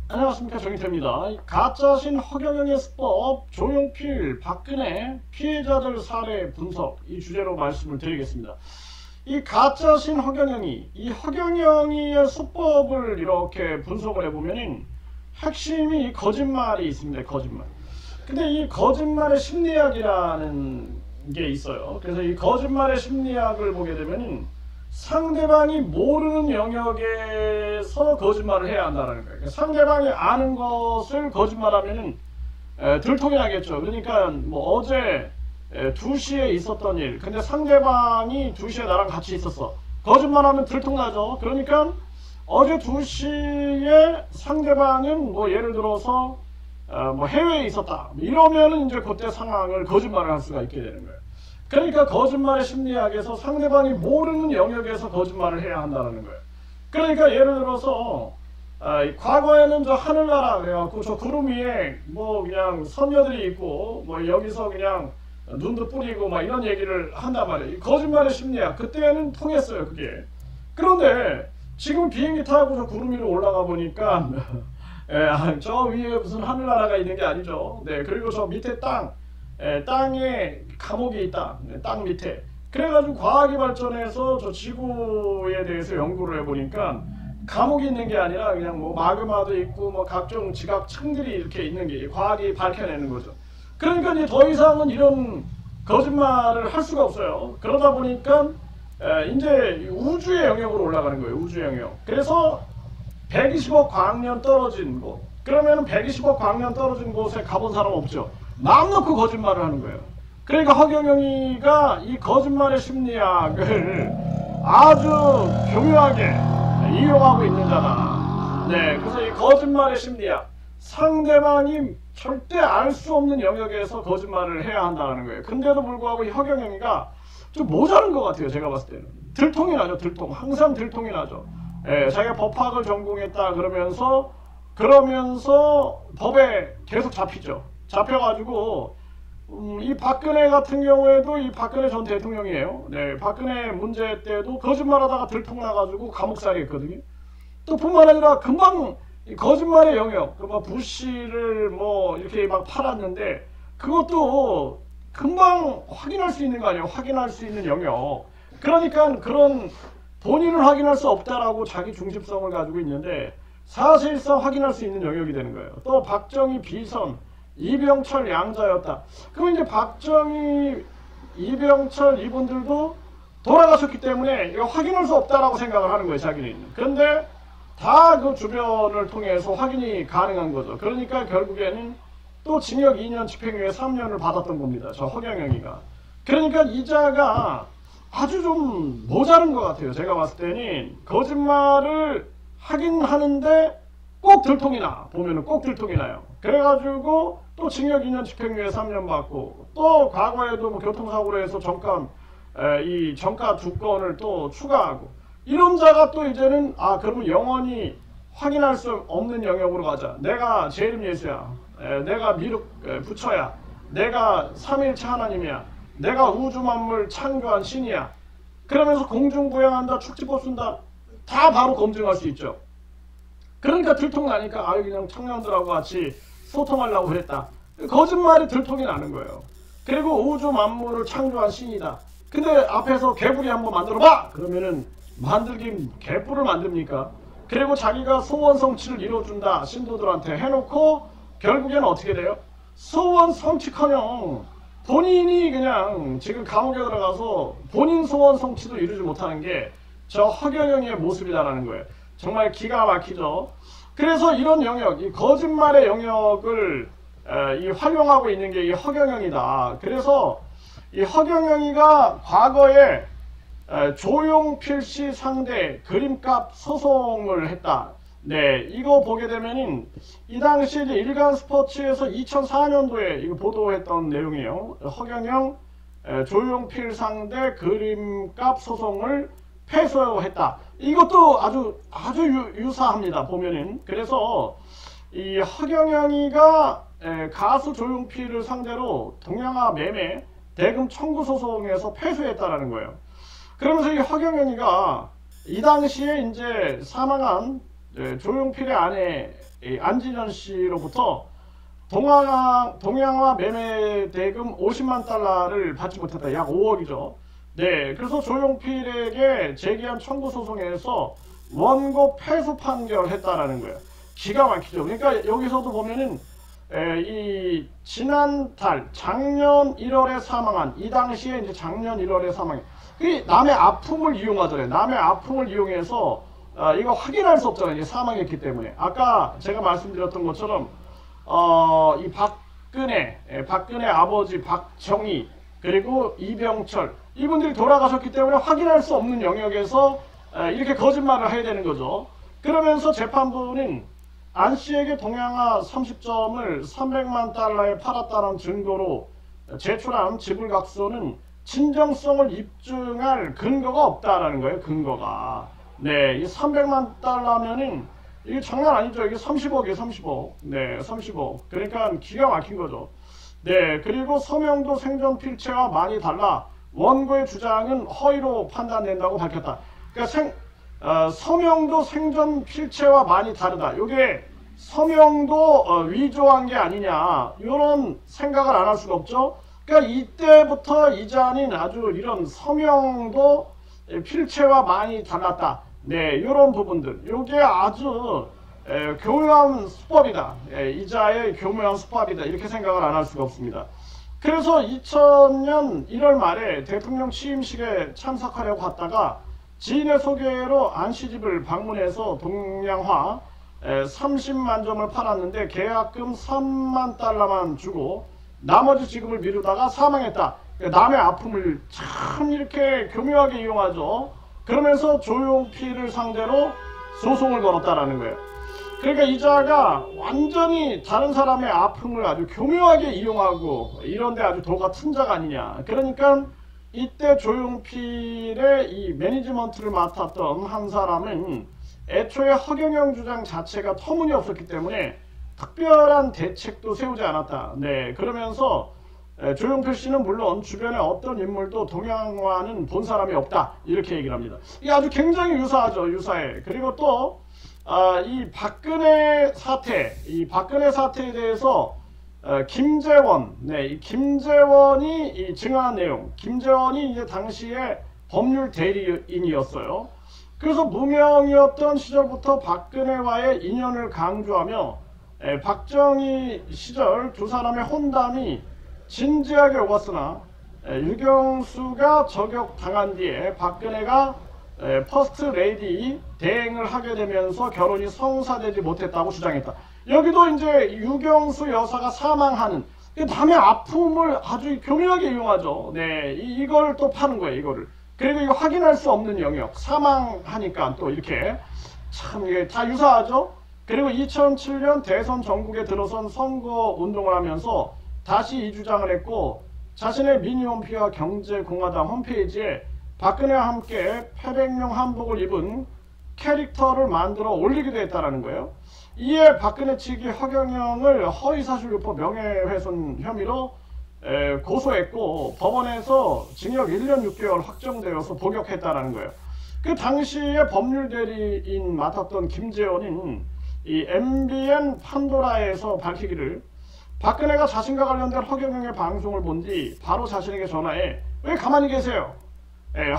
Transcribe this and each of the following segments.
안녕하십니까, 정인태입니다. 가짜신 허경영의 수법, 조용필, 박근혜 피해자들 사례 분석, 이 주제로 말씀을 드리겠습니다. 이 가짜신 허경영이, 이 허경영이의 수법을 이렇게 분석을 해보면 핵심이 거짓말이 있습니다. 거짓말. 근데 이 거짓말의 심리학이라는 게 있어요. 그래서 이 거짓말의 심리학을 보게 되면 상대방이 모르는 영역에서 거짓말을 해야 한다는 거예요. 상대방이 아는 것을 거짓말하면 들통이 나겠죠. 그러니까 뭐 어제 2시에 있었던 일, 근데 상대방이 2시에 나랑 같이 있었어. 거짓말하면 들통나죠. 그러니까 어제 2시에 상대방은 뭐 예를 들어서 뭐 해외에 있었다, 이러면은 이제 그때 상황을 거짓말을 할 수가 있게 되는 거예요. 그러니까 거짓말의 심리학에서 상대방이 모르는 영역에서 거짓말을 해야 한다는 거예요. 그러니까 예를 들어서 과거에는 저 하늘나라 그래갖고 저 구름 위에 뭐 그냥 선녀들이 있고 뭐 여기서 그냥 눈도 뿌리고 막 이런 얘기를 한단 말이에요. 거짓말의 심리학, 그때는 통했어요 그게. 그런데 지금 비행기 타고 저 구름 위로 올라가 보니까 저 위에 무슨 하늘나라가 있는 게 아니죠. 네, 그리고 저 밑에 땅에 감옥이 있다. 땅 밑에. 그래가지고 과학이 발전해서 저 지구에 대해서 연구를 해보니까 감옥이 있는 게 아니라 그냥 뭐 마그마도 있고 뭐 각종 지각층들이 이렇게 있는 게 과학이 밝혀내는 거죠. 그러니까 이제 더 이상은 이런 거짓말을 할 수가 없어요. 그러다 보니까 이제 우주의 영역으로 올라가는 거예요. 우주의 영역. 그래서 120억 광년 떨어진 곳. 그러면 120억 광년 떨어진 곳에 가본 사람 없죠. 마음 놓고 거짓말을 하는 거예요. 그러니까 허경영이가 이 거짓말의 심리학을 아주 교묘하게 이용하고 있는 자다. 네, 그래서 이 거짓말의 심리학, 상대방이 절대 알 수 없는 영역에서 거짓말을 해야 한다는 거예요. 근데도 불구하고 이 허경영이가 좀 모자른 것 같아요. 제가 봤을 때는 들통이 나죠. 들통, 항상 들통이 나죠. 자기가 법학을 전공했다 그러면서 법에 계속 잡히죠. 잡혀가지고 이 박근혜 같은 경우에도, 이 박근혜 전 대통령이에요. 네, 박근혜 문제 때도 거짓말하다가 들통나가지고 감옥살이 했거든요. 또 뿐만 아니라 금방 거짓말의 영역, 그 뭐 부시를 뭐 이렇게 막 팔았는데 그것도 금방 확인할 수 있는 거 아니에요. 확인할 수 있는 영역. 그러니까 그런 본인은 확인할 수 없다라고 자기 중심성을 가지고 있는데 사실상 확인할 수 있는 영역이 되는 거예요. 또 박정희 비선, 이병철 양자였다. 그럼 이제 박정희, 이병철 이분들도 돌아가셨기 때문에 이거 확인할 수 없다라고 생각을 하는 거예요, 자기는. 그런데 다 그 주변을 통해서 확인이 가능한 거죠. 그러니까 결국에는 또 징역 2년, 집행유예 3년을 받았던 겁니다, 저 허경영이가. 그러니까 이자가 아주 좀 모자른 것 같아요. 제가 봤을 때는 거짓말을 하긴 하는데 꼭 들통이 나. 보면은 꼭 들통이 나요. 그래가지고 또 징역 2년, 집행유예 3년 받고, 또 과거에도 뭐 교통사고로 해서 이 정가 2건을 또 추가하고, 이런 자가 또 이제는 그러면 영원히 확인할 수 없는 영역으로 가자. 내가 재림 예수야. 내가 미륵 부처야. 내가 삼일체 하나님이야. 내가 우주 만물 창조한 신이야. 그러면서 공중부양한다, 축지법 쓴다. 다 바로 검증할 수 있죠. 그러니까 들통나니까 그냥 청년들하고 같이 소통하려고 그랬다. 거짓말이 들통이 나는 거예요. 그리고 우주 만물을 창조한 신이다. 근데 앞에서 개불이 한번 만들어봐! 그러면은 만들긴 개뿔을 만듭니까? 그리고 자기가 소원 성취를 이뤄준다 신도들한테 해놓고 결국에는 어떻게 돼요? 소원 성취커녕 본인이 그냥 지금 감옥에 들어가서 본인 소원 성취도 이루지 못하는 게 저 허경영의 모습이다라는 거예요. 정말 기가 막히죠. 그래서 이런 영역, 이 거짓말의 영역을 활용하고 있는 게 이 허경영이다. 그래서 이 허경영이가 과거에 조용필 씨 상대 그림값 소송을 했다. 네, 이거 보게 되면은 이 당시 이제 일간스포츠에서 2004년도에 이거 보도했던 내용이에요. 허경영 조용필 상대 그림값 소송을 패소했다. 이것도 아주 유사합니다. 보면은. 그래서 이 허경영이가 가수 조용필을 상대로 동양화 매매 대금 청구 소송에서 패소했다라는 거예요. 그러면서 이 허경영이가 이 당시에 이제 사망한 조용필의 아내 안진현 씨로부터 동양화 매매 대금 50만 달러를 받지 못했다. 약 5억이죠. 네, 그래서 조용필에게 제기한 청구 소송에서 원고 패소 판결했다라는 거예요. 기가 막히죠. 그러니까 여기서도 보면은 이 지난달 작년 1월에 사망한 이 당시에 이제 작년 1월에 사망해. 이 남의 아픔을 이용하잖아요. 남의 아픔을 이용해서 이거 확인할 수 없잖아요. 이제 사망했기 때문에. 아까 제가 말씀드렸던 것처럼 이 박근혜 아버지 박정희 그리고 이병철 이분들이 돌아가셨기 때문에 확인할 수 없는 영역에서 이렇게 거짓말을 해야 되는 거죠. 그러면서 재판부는 안 씨에게 동양화 30점을 300만 달러에 팔았다는 증거로 제출한 지불각서는 진정성을 입증할 근거가 없다라는 거예요. 근거가. 네, 이 300만 달러면은 이게 장난 아니죠. 이게 30억이에요. 30억. 네, 30억. 그러니까 기가 막힌 거죠. 네, 그리고 서명도 생전 필체와 많이 달라 원고의 주장은 허위로 판단된다고 밝혔다. 그러니까 서명도 생전 필체와 많이 다르다. 이게 서명도 위조한 게 아니냐 이런 생각을 안 할 수가 없죠. 그러니까 이때부터 이자는 아주 이런 서명도 필체와 많이 달랐다. 네, 이런 부분들 이게 아주 교묘한 수법이다. 이자의 교묘한 수법이다. 이렇게 생각을 안 할 수가 없습니다. 그래서 2000년 1월 말에 대통령 취임식에 참석하려고 갔다가 지인의 소개로 안씨 집을 방문해서 동양화 30만 점을 팔았는데 계약금 3만 달러만 주고 나머지 지급을 미루다가 사망했다. 남의 아픔을 참 이렇게 교묘하게 이용하죠. 그러면서 조용필을 상대로 소송을 걸었다라는 거예요. 그러니까 이자가 완전히 다른 사람의 아픔을 아주 교묘하게 이용하고 이런데 아주 도가 튼자가 아니냐. 그러니까 이때 조용필의 이 매니지먼트를 맡았던 한 사람은 애초에 허경영 주장 자체가 터무니없었기 때문에 특별한 대책도 세우지 않았다. 네, 그러면서 조용필 씨는 물론 주변에 어떤 인물도 동양화는 본 사람이 없다. 이렇게 얘기를 합니다. 이게 아주 굉장히 유사하죠. 유사해. 그리고 또 이 박근혜 사태에 대해서 김재원, 네, 이 김재원이 이 증언한 내용, 김재원이 이제 당시에 법률 대리인이었어요. 그래서 무명이었던 시절부터 박근혜와의 인연을 강조하며 박정희 시절 두 사람의 혼담이 진지하게 오갔으나 유경수가 저격당한 뒤에 박근혜가 퍼스트 레이디 대행을 하게 되면서 결혼이 성사되지 못했다고 주장했다. 여기도 이제 유경수 여사가 사망하는 남의 아픔을 아주 교묘하게 이용하죠. 네, 이걸 또 파는 거예요. 이거를. 그리고 이거 확인할 수 없는 영역, 사망하니까 또 이렇게 참 이게 다 유사하죠. 그리고 2007년 대선 전국에 들어선 선거 운동을 하면서 다시 이 주장을 했고 자신의 미니홈피와 경제공화당 홈페이지에 박근혜와 함께 패백령 한복을 입은 캐릭터를 만들어 올리기도 했다는 거예요. 이에 박근혜 측이 허경영을 허위사실유포 명예훼손 혐의로 고소했고 법원에서 징역 1년 6개월 확정되어서 복역했다는 거예요. 그 당시에 법률 대리인 맡았던 김재원은 이 MBN 판도라에서 밝히기를 박근혜가 자신과 관련된 허경영의 방송을 본 뒤 바로 자신에게 전화해 왜 가만히 계세요?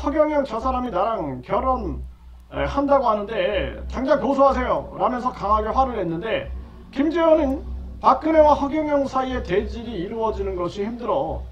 허경영 저 사람이 나랑 결혼한다고 하는데 당장 고소하세요 라면서 강하게 화를 냈는데 김재원은 박근혜와 허경영 사이의 대질이 이루어지는 것이 힘들어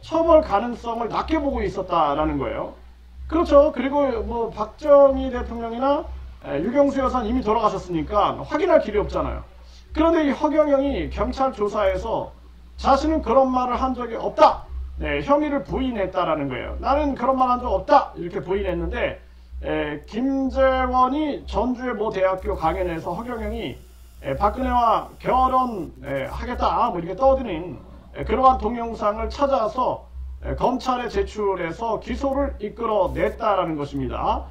처벌 가능성을 낮게 보고 있었다라는 거예요. 그렇죠. 그리고 뭐 박정희 대통령이나 유경수 여사는 이미 돌아가셨으니까 확인할 길이 없잖아요. 그런데 이 허경영이 경찰 조사에서 자신은 그런 말을 한 적이 없다. 네, 혐의를 부인했다라는 거예요. 나는 그런 말 한 적 없다. 이렇게 부인했는데 김재원이 전주의 모 대학교 강연에서 허경영이 박근혜와 결혼하겠다 뭐 이렇게 떠드는 그러한 동영상을 찾아서 검찰에 제출해서 기소를 이끌어냈다라는 것입니다.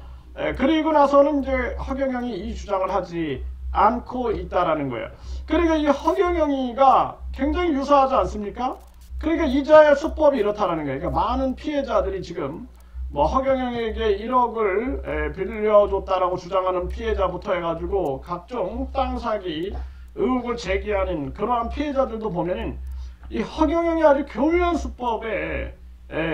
그리고 나서는 이제 허경영이 이 주장을 하지 않고 있다라는 거예요. 그러니까 이 허경영이가 굉장히 유사하지 않습니까? 그러니까 이자의 수법이 이렇다라는 거예요. 그러니까 많은 피해자들이 지금 뭐 허경영에게 1억을 빌려줬다라고 주장하는 피해자부터 해가지고 각종 땅 사기 의혹을 제기하는 그러한 피해자들도 보면은 이 허경영이 아주 교묘한 수법에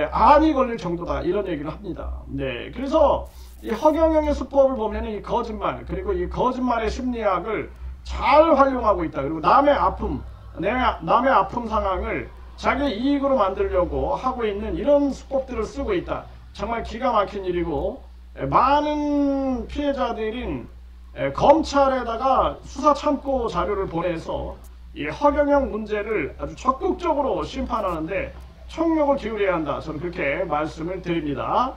암이 걸릴 정도다 이런 얘기를 합니다. 네, 그래서 이 허경영의 수법을 보면 이 거짓말 그리고 이 거짓말의 심리학을 잘 활용하고 있다. 그리고 남의 아픔 상황을 자기 이익으로 만들려고 하고 있는 이런 수법들을 쓰고 있다. 정말 기가 막힌 일이고 많은 피해자들인 검찰에다가 수사 참고 자료를 보내서 이 허경영 문제를 아주 적극적으로 심판하는데 총력을 기울여야 한다. 저는 그렇게 말씀을 드립니다.